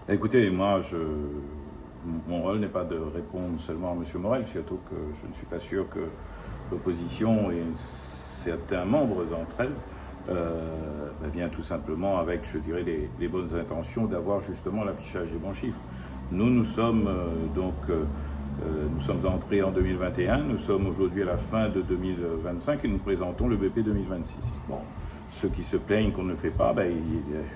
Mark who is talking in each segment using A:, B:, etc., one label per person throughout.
A: Écoutez, mon rôle n'est pas de répondre seulement à M. Morel, surtout que je ne suis pas sûr que l'opposition et certains membres d'entre elles vient tout simplement avec, je dirais, les bonnes intentions d'avoir justement l'affichage des bons chiffres. Nous sommes nous sommes entrés en 2021, nous sommes aujourd'hui à la fin de 2025 et nous présentons le BP 2026. Bon, ceux qui se plaignent qu'on ne le fait pas,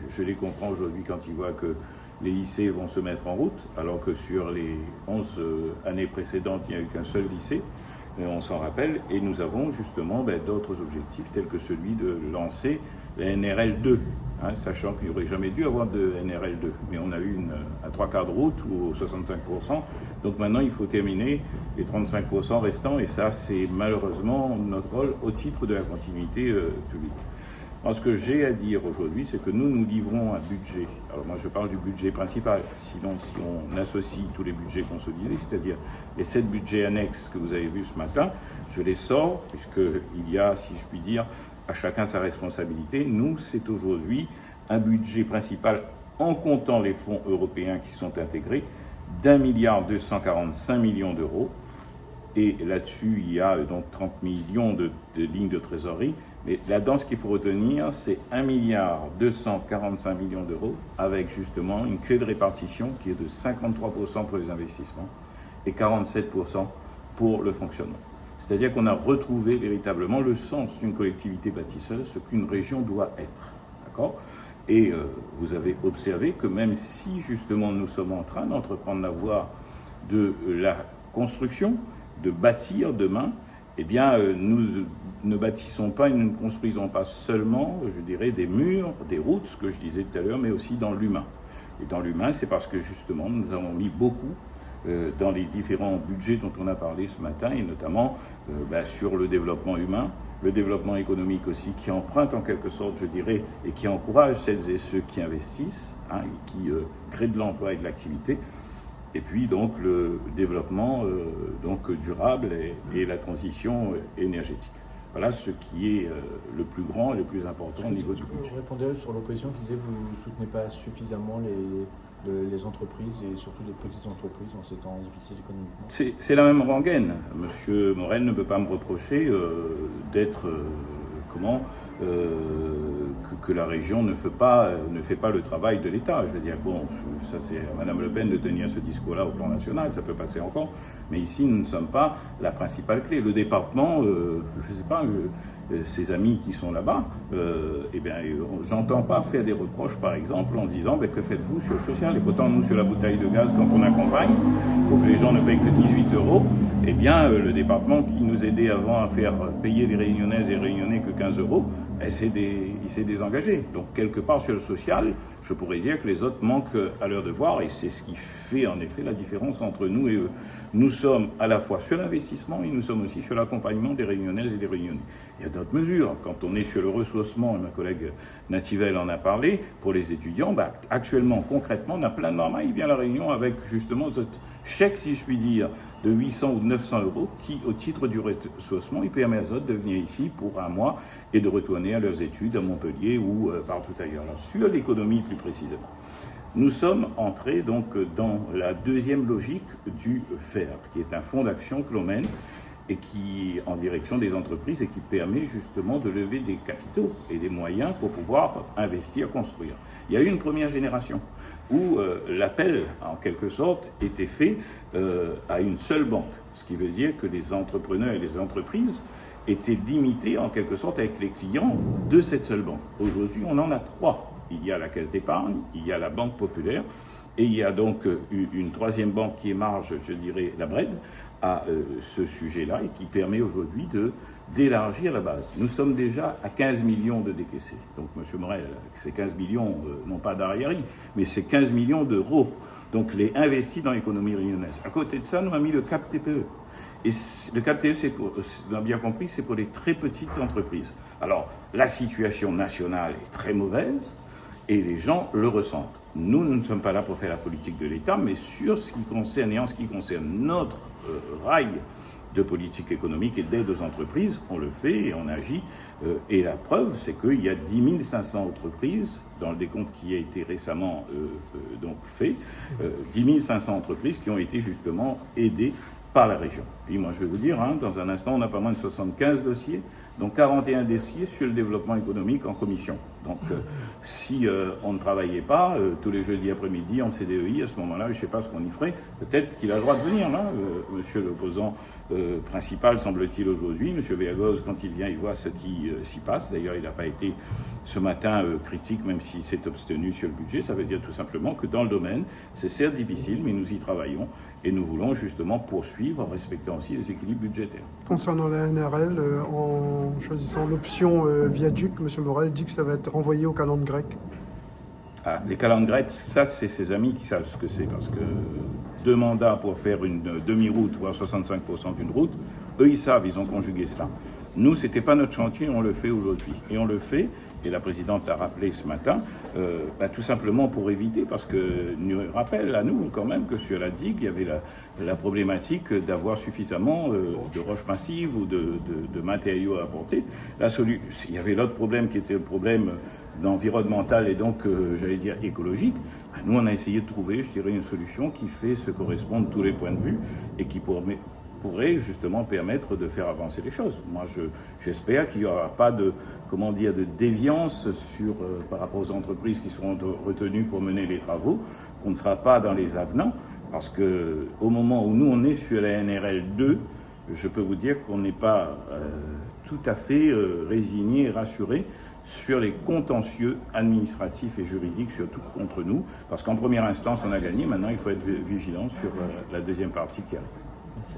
A: je les comprends aujourd'hui quand ils voient que les lycées vont se mettre en route, alors que sur les 11 années précédentes, il n'y a eu qu'un seul lycée, on s'en rappelle, et nous avons justement d'autres objectifs, tels que celui de lancer la NRL 2, sachant qu'il n'y aurait jamais dû avoir de NRL 2, mais on a eu une à 3/4 de route ou 65%, donc maintenant il faut terminer les 35% restants, et ça c'est malheureusement notre rôle au titre de la continuité publique. Moi, ce que j'ai à dire aujourd'hui, c'est que nous livrons un budget. Alors moi, je parle du budget principal. Sinon, si on associe tous les budgets consolidés, c'est-à-dire les 7 budgets annexes que vous avez vus ce matin, je les sors, puisqu'il y a, si je puis dire, à chacun sa responsabilité. Nous, c'est aujourd'hui un budget principal en comptant les fonds européens qui sont intégrés d'1,245 milliard d'euros. Et là-dessus, il y a donc 30 millions de lignes de trésorerie. Mais là-dedans, ce qu'il faut retenir, c'est 1,245 milliard d'euros, avec justement une clé de répartition qui est de 53% pour les investissements et 47% pour le fonctionnement. C'est-à-dire qu'on a retrouvé véritablement le sens d'une collectivité bâtisseuse, ce qu'une région doit être. D'accord ? Et vous avez observé que même si justement nous sommes en train d'entreprendre la voie de la construction, de bâtir demain, eh bien, nous ne bâtissons pas et nous ne construisons pas seulement, je dirais, des murs, des routes, ce que je disais tout à l'heure, mais aussi dans l'humain. Et dans l'humain, c'est parce que justement, nous avons mis beaucoup dans les différents budgets dont on a parlé ce matin, et notamment sur le développement humain, le développement économique aussi, qui emprunte en quelque sorte, je dirais, et qui encourage celles et ceux qui investissent, et qui créent de l'emploi et de l'activité. Et puis donc le développement durable et la transition énergétique. Voilà ce qui est le plus grand et le plus important au niveau du budget.
B: Vous répondez sur l'opposition qui disait que vous ne soutenez pas suffisamment les entreprises et surtout les petites entreprises en ces temps difficiles économiquement.
A: C'est la même rengaine. Monsieur Morel ne peut pas me reprocher d'être que la région ne fait pas le travail de l'État. Je veux dire, bon, ça c'est à Mme Le Pen de tenir ce discours-là au plan national, ça peut passer encore, mais ici nous ne sommes pas la principale clé. Le département, je ne sais pas, ses amis qui sont là-bas, j'entends pas faire des reproches par exemple en disant que faites-vous sur le social, et pourtant nous sur la bouteille de gaz quand on accompagne, pour que les gens ne payent que 18 €, le département qui nous aidait avant à faire payer les Réunionnaises et Réunionnais que 15 €, il s'est désengagé. Donc quelque part sur le social, je pourrais dire que les autres manquent à leur devoir, et c'est ce qui fait en effet la différence entre nous et eux. Nous sommes à la fois sur l'investissement et nous sommes aussi sur l'accompagnement des Réunionnaises et des Réunionnais. Il y a d'autres mesures. Quand on est sur le ressourcement, et ma collègue Nativelle en a parlé, pour les étudiants, actuellement, concrètement, on a plein de mamans, il vient à La Réunion avec justement ce chèque, si je puis dire, de 800 ou 900 € qui, au titre du ressourcement, il permet aux autres de venir ici pour un mois et de retourner à leurs études à Montpellier ou partout ailleurs. Alors, sur l'économie plus précisément, nous sommes entrés donc dans la deuxième logique du FAIRE, qui est un fonds d'action que l'on mène et qui en direction des entreprises et qui permet justement de lever des capitaux et des moyens pour pouvoir investir, construire. Il y a eu une première génération où l'appel, en quelque sorte, était fait à une seule banque, ce qui veut dire que les entrepreneurs et les entreprises étaient limités en quelque sorte avec les clients de cette seule banque. Aujourd'hui, on en a 3. Il y a la Caisse d'épargne, il y a la Banque populaire, et il y a donc une troisième banque qui émarge, je dirais, la BRED, à ce sujet-là, et qui permet aujourd'hui d'élargir la base. Nous sommes déjà à 15 millions de décaissés. Donc, M. Morel, ces 15 millions, non pas d'arriérie, mais c'est 15 millions d'euros. Donc, les investis dans l'économie réunionnaise. À côté de ça, nous avons mis le CAP TPE. Et le CAP TPE, on a bien compris, c'est pour les très petites entreprises. Alors, la situation nationale est très mauvaise, et les gens le ressentent. Nous ne sommes pas là pour faire la politique de l'État, mais sur ce qui concerne, et en ce qui concerne notre rail de politique économique et d'aide aux entreprises. On le fait et on agit. Et la preuve, c'est qu'il y a 10 500 entreprises, dans le décompte qui a été récemment donc fait, 10 500 entreprises qui ont été justement aidées par la région. Puis moi je vais vous dire, dans un instant, on a pas moins de 75 dossiers, donc 41 dossiers sur le développement économique en commission. Donc si on ne travaillait pas tous les jeudis après-midi en CDEI, à ce moment-là, je ne sais pas ce qu'on y ferait. Peut-être qu'il a le droit de venir, là, monsieur l'opposant principal, semble-t-il, aujourd'hui. Monsieur Véagoz, quand il vient, il voit ce qui s'y passe. D'ailleurs, il n'a pas été ce matin critique, même s'il s'est abstenu sur le budget. Ça veut dire tout simplement que dans le domaine, c'est certes difficile, mais nous y travaillons et nous voulons justement poursuivre en respectant aussi les équilibres budgétaires.
C: Concernant la NRL, en choisissant l'option viaduc, M. Morel dit que ça va être renvoyé aux calendes grecques.
A: Ah, les calendes grecques, ça c'est ses amis qui savent ce que c'est, parce que 2 mandats pour faire une demi-route, voire 65% d'une route, eux ils savent, ils ont conjugué cela. Nous, c'était pas notre chantier, on le fait aujourd'hui. Et on le fait, et la présidente l'a rappelé ce matin, tout simplement pour éviter, parce que nous rappelle à nous quand même que sur la digue, il y avait la problématique d'avoir suffisamment de roches massives ou de matériaux à apporter. Il y avait l'autre problème qui était le problème environnemental et donc, j'allais dire, écologique. Nous, on a essayé de trouver, je dirais, une solution qui fait se correspondre tous les points de vue et qui pourrait justement permettre de faire avancer les choses. Moi, j'espère qu'il n'y aura pas de déviance par rapport aux entreprises qui seront retenues pour mener les travaux, qu'on ne sera pas dans les avenants, parce qu'au moment où nous, on est sur la NRL 2, je peux vous dire qu'on n'est pas tout à fait résigné et rassuré sur les contentieux administratifs et juridiques, surtout contre nous, parce qu'en première instance, on a gagné. Maintenant, il faut être vigilant sur la deuxième partie qui arrive.